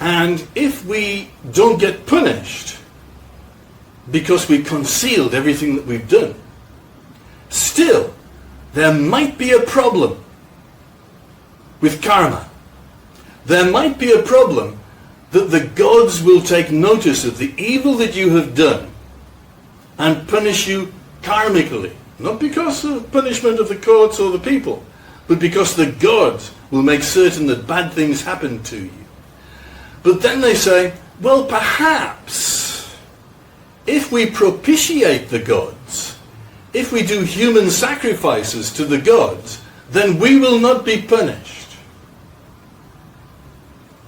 And if we don't get punished because we concealed everything that we've done, still there might be a problem with karma. There might be a problem that the gods will take notice of the evil that you have done and punish you karmically. Not because of punishment of the courts or the people, but because the gods will make certain that bad things happen to you. But then they say, well, perhaps if we propitiate the gods, if we do human sacrifices to the gods, then we will not be punished.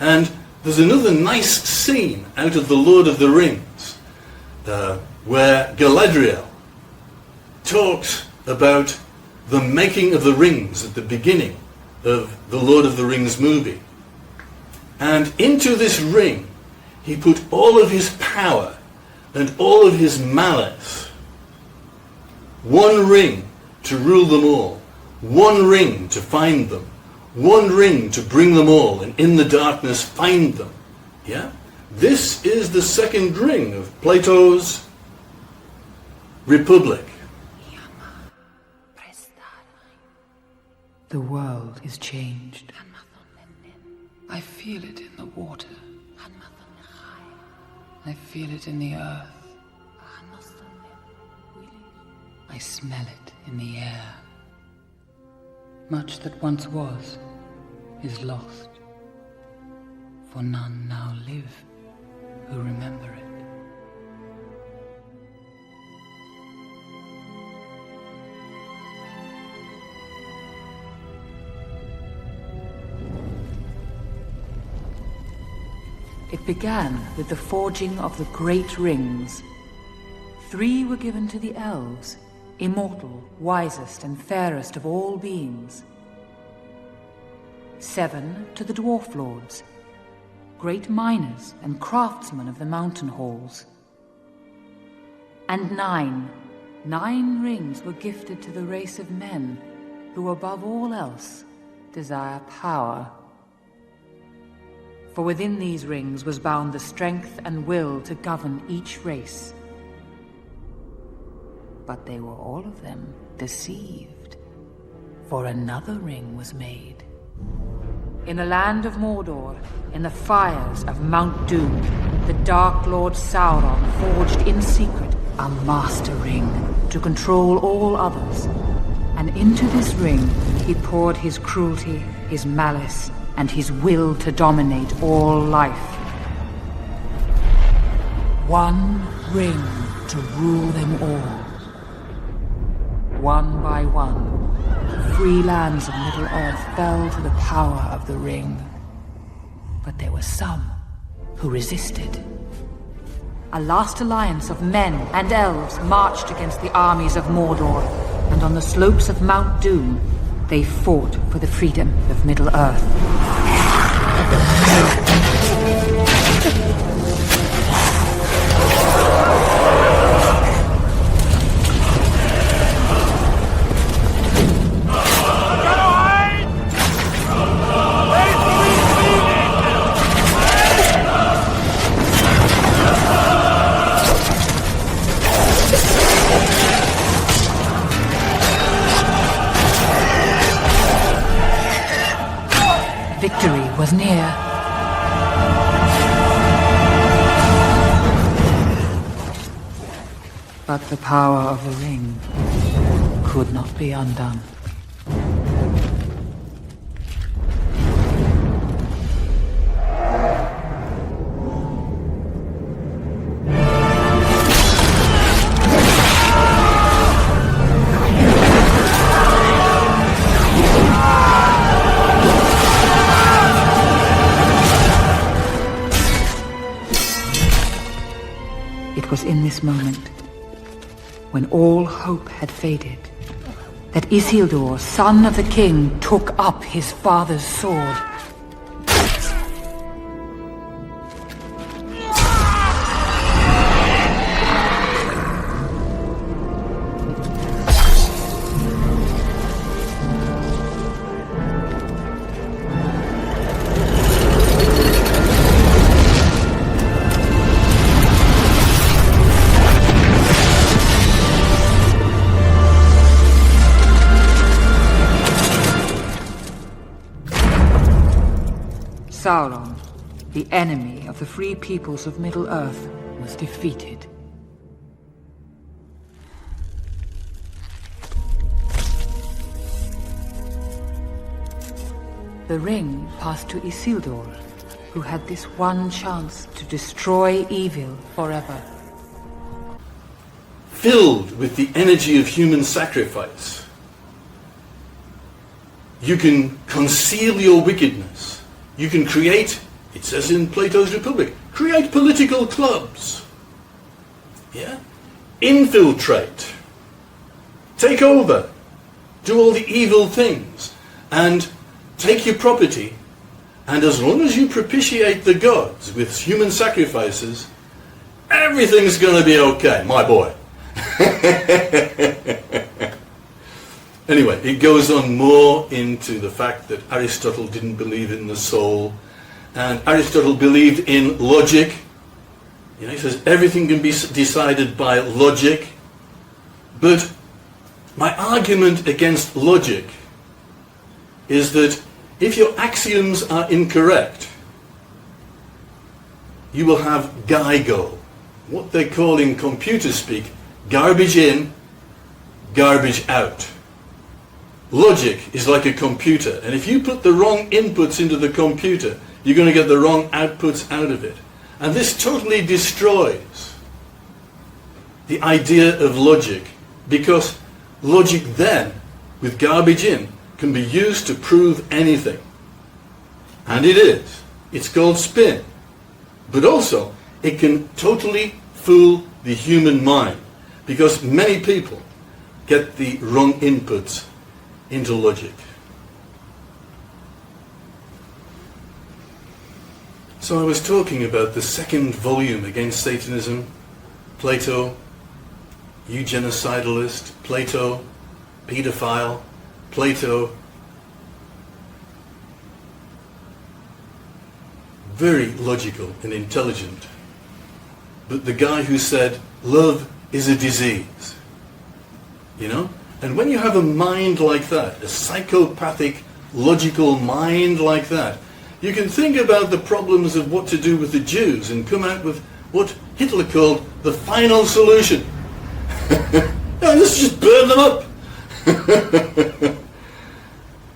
And there's another nice scene out of The Lord of the Rings where Galadriel talks about the making of the rings at the beginning of the Lord of the Rings movie. And into this ring he put all of his power and all of his malice. One ring to rule them all. One ring to find them. One ring to bring them all and in the darkness find them. Yeah? This is the second ring of Plato's Republic. The world is changed. I feel it in the water. I feel it in the earth. I smell it in the air. Much that once was is lost, for none now live who remember it. It began with the forging of the great rings. 3 were given to the elves, immortal, wisest and fairest of all beings. 7 to the dwarf lords, great miners and craftsmen of the mountain halls. And 9 rings were gifted to the race of men who above all else desire power. For within these rings was bound the strength and will to govern each race. But they were all of them deceived, for another ring was made. In the land of Mordor, in the fires of Mount Doom, the Dark Lord Sauron forged in secret a master ring to control all others. And into this ring he poured his cruelty, his malice, and his will to dominate all life. One ring to rule them all. One by one, the free lands of Middle-earth fell to the power of the ring. But there were some who resisted. A last alliance of men and elves marched against the armies of Mordor, and on the slopes of Mount Doom, they fought for the freedom of Middle-earth. Victory was near. But the power of the ring could not be undone. It was in this moment, when all hope had faded, that Isildur, son of the king, took up his father's sword. Sauron, the enemy of the free peoples of Middle-earth, was defeated. The ring passed to Isildur, who had this one chance to destroy evil forever. Filled with the energy of human sacrifice, you can conceal your wickedness. You can create, it says in Plato's Republic, create political clubs. Yeah? Infiltrate. Take over. Do all the evil things. And take your property. And as long as you propitiate the gods with human sacrifices, everything's going to be okay, my boy. Anyway, it goes on more into the fact that Aristotle didn't believe in the soul, and Aristotle believed in logic. You know, he says everything can be decided by logic. But my argument against logic is that if your axioms are incorrect, you will have GIGO, what they call in computer speak, garbage in, garbage out. Logic is like a computer, and if you put the wrong inputs into the computer, you're going to get the wrong outputs out of it. And this totally destroys the idea of logic, because logic then, with garbage in, can be used to prove anything. And it is. It's called spin. But also, it can totally fool the human mind, because many people get the wrong inputs into logic. So I was talking about the second volume against Satanism, Plato, eugenicidalist, Plato, pedophile, Plato. Very logical and intelligent. But the guy who said, love is a disease. You know? And when you have a mind like that, a psychopathic, logical mind like that, you can think about the problems of what to do with the Jews and come out with what Hitler called the final solution. Let's just burn them up.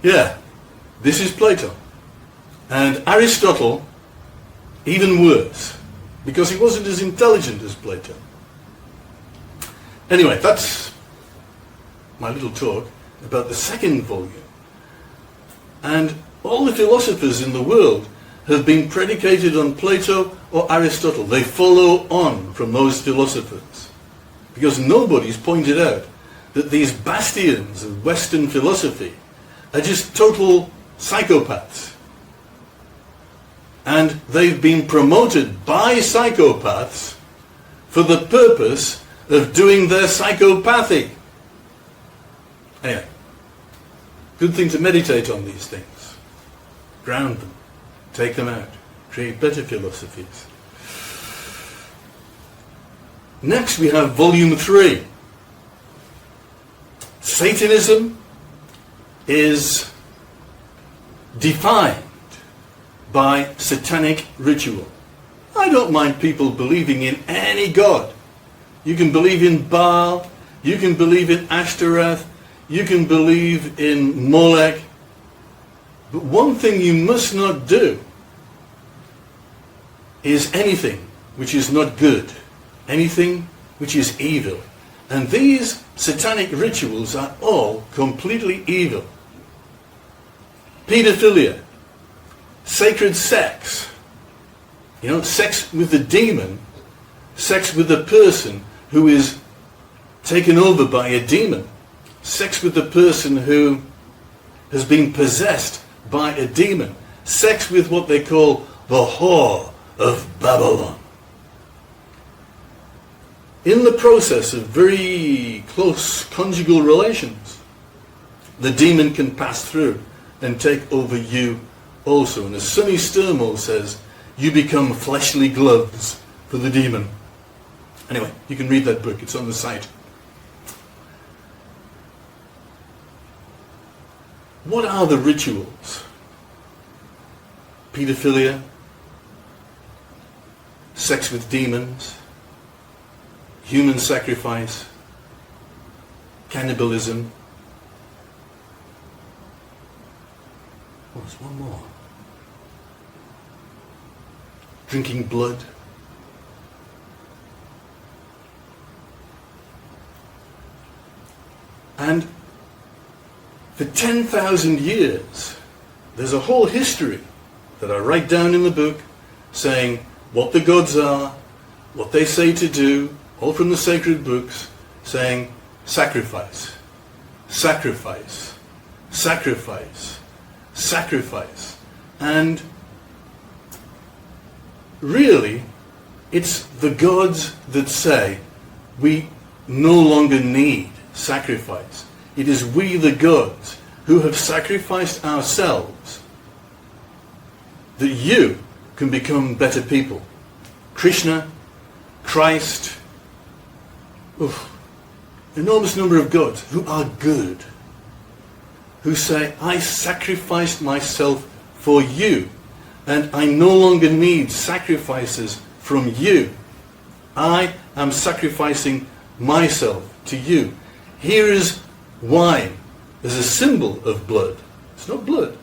Yeah, this is Plato. And Aristotle, even worse, because he wasn't as intelligent as Plato. Anyway, that's my little talk about the second volume. And all the philosophers in the world have been predicated on Plato or Aristotle. They follow on from those philosophers. Because nobody's pointed out that these bastions of Western philosophy are just total psychopaths. And they've been promoted by psychopaths for the purpose of doing their psychopathy. Anyway, good thing to meditate on these things. Ground them, take them out, create better philosophies. Next we have volume 3. Satanism is defined by satanic ritual. I don't mind people believing in any god. You can believe in Baal, you can believe in Ashtoreth, you can believe in Molech. But one thing you must not do is anything which is not good, anything which is evil. And these satanic rituals are all completely evil. Pedophilia, sacred sex, sex with the demon, sex with a person who is taken over by a demon, sex with the person who has been possessed by a demon, sex with what they call the whore of Babylon. In the process of very close conjugal relations, the demon can pass through and take over you also. And as Sonny Sturmo says, you become fleshly gloves for the demon. Anyway, you can read that book, it's on the site. What are the rituals? paedophilia, sex with demons, human sacrifice, cannibalism. Oh, there's one more. Drinking blood. And for 10,000 years, there's a whole history that I write down in the book saying what the gods are, what they say to do, all from the sacred books, saying sacrifice, sacrifice, sacrifice, sacrifice. And really, it's the gods that say we no longer need sacrifice. It is we, the gods, who have sacrificed ourselves that you can become better people. Krishna, Christ, enormous number of gods who are good, who say, I sacrificed myself for you, and I no longer need sacrifices from you. I am sacrificing myself to you. Here is wine as a symbol of blood. It's not blood.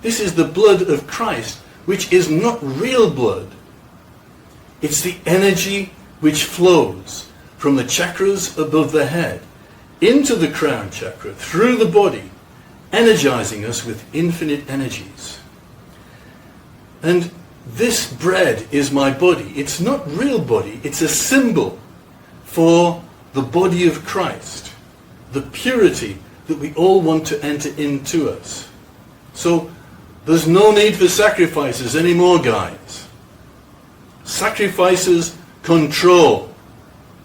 This is the blood of Christ, which is not real blood. It's the energy which flows from the chakras above the head into the crown chakra, through the body, energizing us with infinite energies. And this bread is my body. It's not real body. It's a symbol for the body of Christ, the purity that we all want to enter into us. So there's no need for sacrifices anymore, guys. Sacrifices control.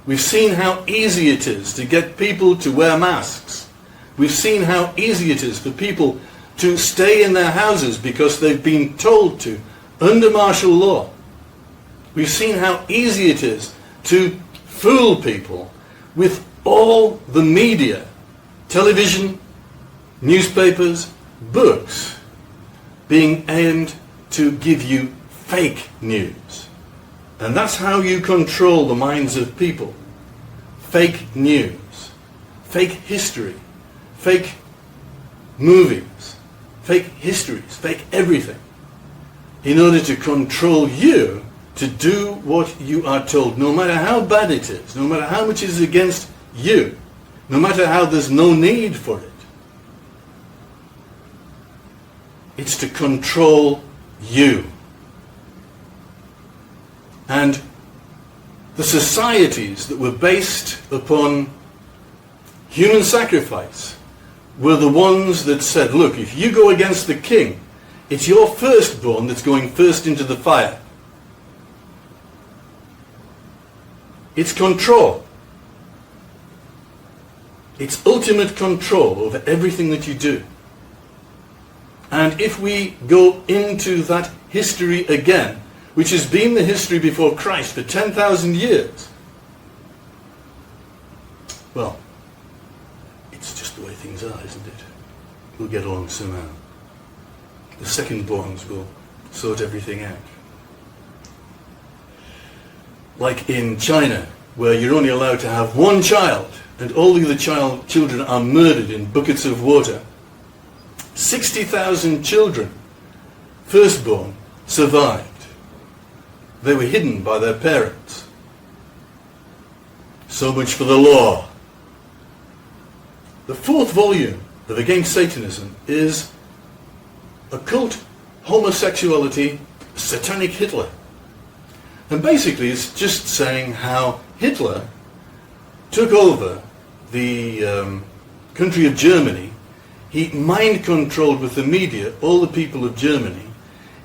We've seen how easy it is to get people to wear masks. We've seen how easy it is for people to stay in their houses because they've been told to, under martial law. We've seen how easy it is to fool people with all the media, television, newspapers, books, being aimed to give you fake news. And that's how you control the minds of people. Fake news, fake history, fake movies, fake histories, fake everything, in order to control you to do what you are told, no matter how bad it is, no matter how much it is against you, no matter how there's no need for it. It's to control you. And the societies that were based upon human sacrifice were the ones that said, look, if you go against the king, it's your firstborn that's going first into the fire. It's control. It's ultimate control over everything that you do. And if we go into that history again, which has been the history before Christ for 10,000 years, well, it's just the way things are, isn't it? We'll get along somehow. The second-borns will sort everything out. Like in China, where you're only allowed to have one child, and all the other children are murdered in buckets of water. 60,000 children, firstborn, survived. They were hidden by their parents. So much for the law. The fourth volume of Against Satanism is Occult Homosexuality, Satanic Hitler. And basically it's just saying how Hitler took over the country of Germany. He mind-controlled with the media all the people of Germany.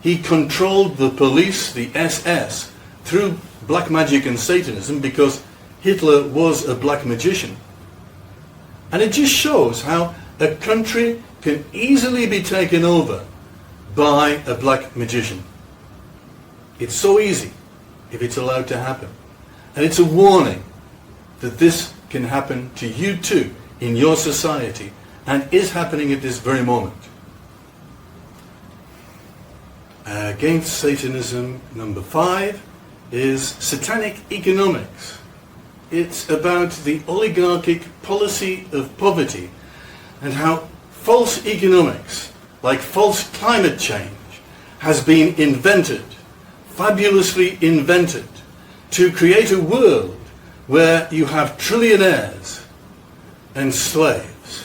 He controlled the police, the SS, through black magic and Satanism, because Hitler was a black magician. And it just shows how a country can easily be taken over by a black magician. It's so easy if it's allowed to happen. And it's a warning that this can happen to you too in your society, and is happening at this very moment. Against Satanism, number 5, is satanic economics. It's about the oligarchic policy of poverty and how false economics, like false climate change, has been invented, fabulously invented, to create a world where you have trillionaires and slaves.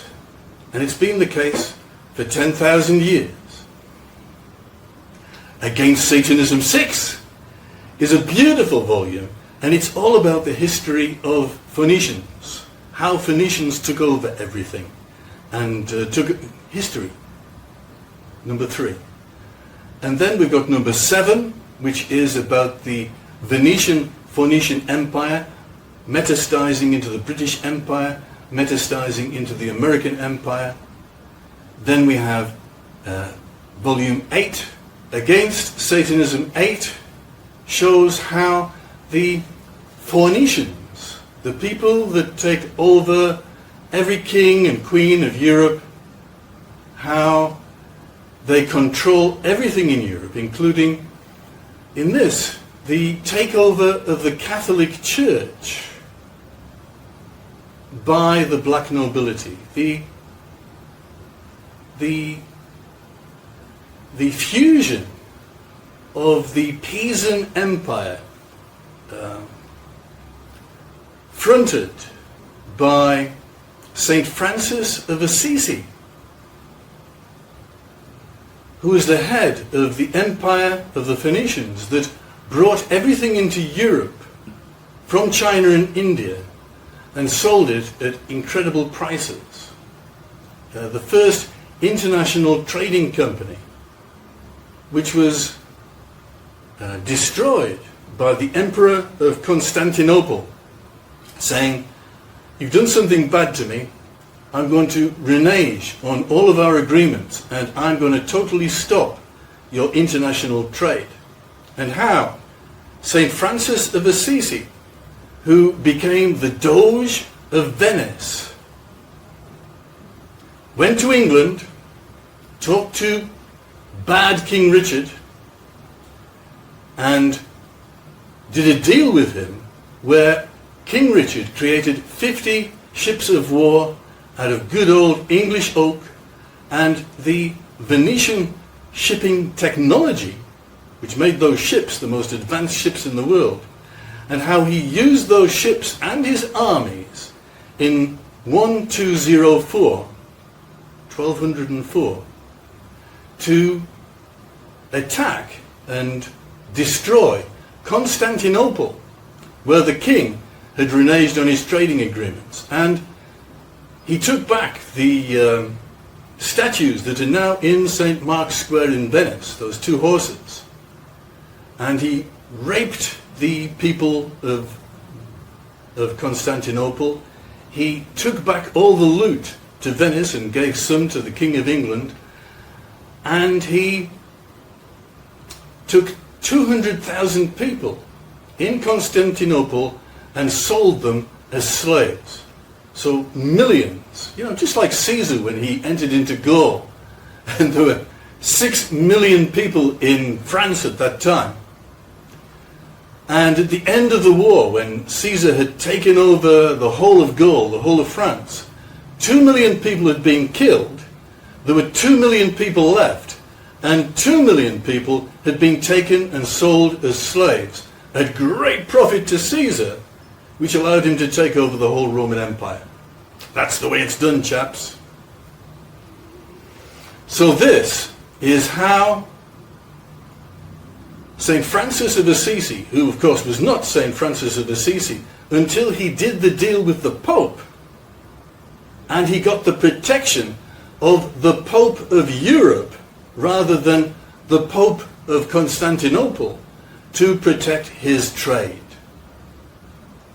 And it's been the case for 10,000 years. Against Satanism 6 is a beautiful volume, and it's all about the history of Phoenicians, how Phoenicians took over everything, and took history, number 3. And then we've got number 7, which is about the Venetian-Phoenician Empire, metastasizing into the British Empire, metastasizing into the American Empire. Then we have volume 8, Against Satanism 8, shows how the Phoenicians, the people that take over every king and queen of Europe, how they control everything in Europe, including, in this, the takeover of the Catholic Church by the black nobility, the fusion of the Pisan Empire, fronted by Saint Francis of Assisi, who was the head of the empire of the Phoenicians that brought everything into Europe from China and India and sold it at incredible prices. The first international trading company, which was destroyed by the Emperor of Constantinople, saying, "You've done something bad to me, I'm going to renege on all of our agreements and I'm going to totally stop your international trade." And how Saint Francis of Assisi, who became the Doge of Venice, went to England, talked to bad King Richard, and did a deal with him where King Richard created 50 ships of war out of good old English oak, and the Venetian shipping technology, which made those ships the most advanced ships in the world, and how he used those ships and his armies in 1204 to attack and destroy Constantinople, where the king had reneged on his trading agreements. And he took back the statues that are now in St. Mark's Square in Venice, those 2 horses. And he raped the people of Constantinople. He took back all the loot to Venice and gave some to the King of England. And he took 200,000 people in Constantinople and sold them as slaves. So millions, just like Caesar when he entered into Gaul. And there were 6 million people in France at that time. And at the end of the war, when Caesar had taken over the whole of Gaul, the whole of France, 2 million people had been killed. There were 2 million people left, and 2 million people had been taken and sold as slaves at great profit to Caesar, which allowed him to take over the whole Roman Empire. That's the way it's done, chaps. So this is how St. Francis of Assisi, who of course was not St. Francis of Assisi until he did the deal with the Pope, and he got the protection of the Pope of Europe rather than the Pope of Constantinople to protect his trade.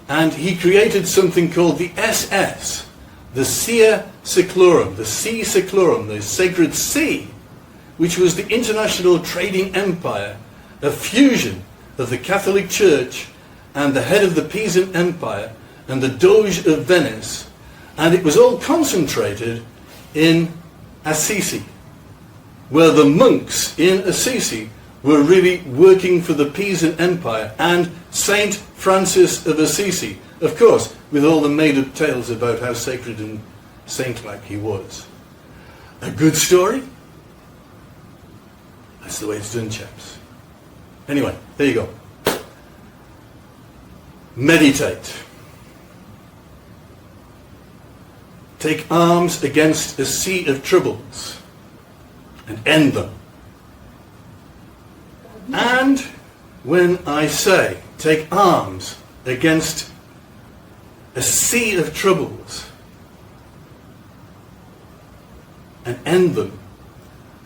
And he created something called the SS, the Sea Seclorum, the Sea Seclorum, the Sacred Sea, which was the international trading empire, a fusion of the Catholic Church and the head of the Pisan Empire and the Doge of Venice, and it was all concentrated in Assisi, where the monks in Assisi were really working for the Pisan Empire and Saint Francis of Assisi. Of course, with all the made-up tales about how sacred and saint-like he was. A good story? That's the way it's done, chaps. Anyway, there you go. Meditate. Take arms against a sea of troubles and end them. And when I say take arms against a sea of troubles and end them,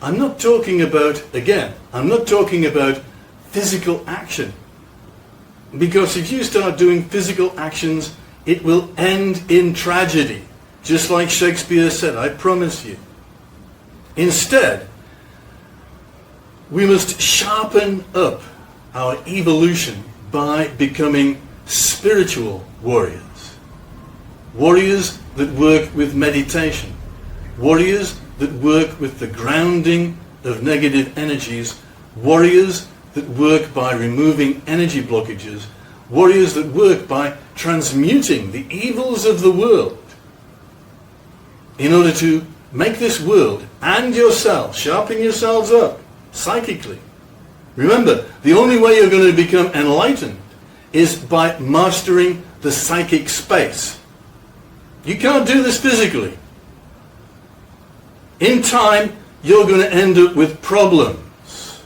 I'm not talking about, again, I'm not talking about physical action. Because if you start doing physical actions, it will end in tragedy. Just like Shakespeare said, I promise you. Instead, we must sharpen up our evolution by becoming spiritual warriors. Warriors that work with meditation. Warriors that work with the grounding of negative energies. Warriors that work by removing energy blockages. Warriors that work by transmuting the evils of the world in order to make this world and yourself, sharpen yourselves up psychically. Remember, the only way you're going to become enlightened is by mastering the psychic space. You can't do this physically. In time, you're going to end up with problems.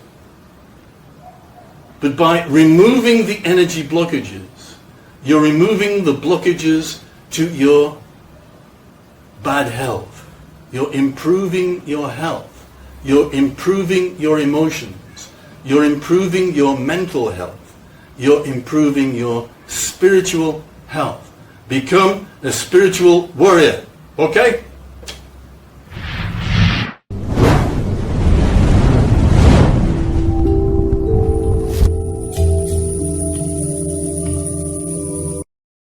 But by removing the energy blockages, you're removing the blockages to your bad health. You're improving your health. You're improving your emotions. You're improving your mental health. You're improving your spiritual health. Become a spiritual warrior. Okay?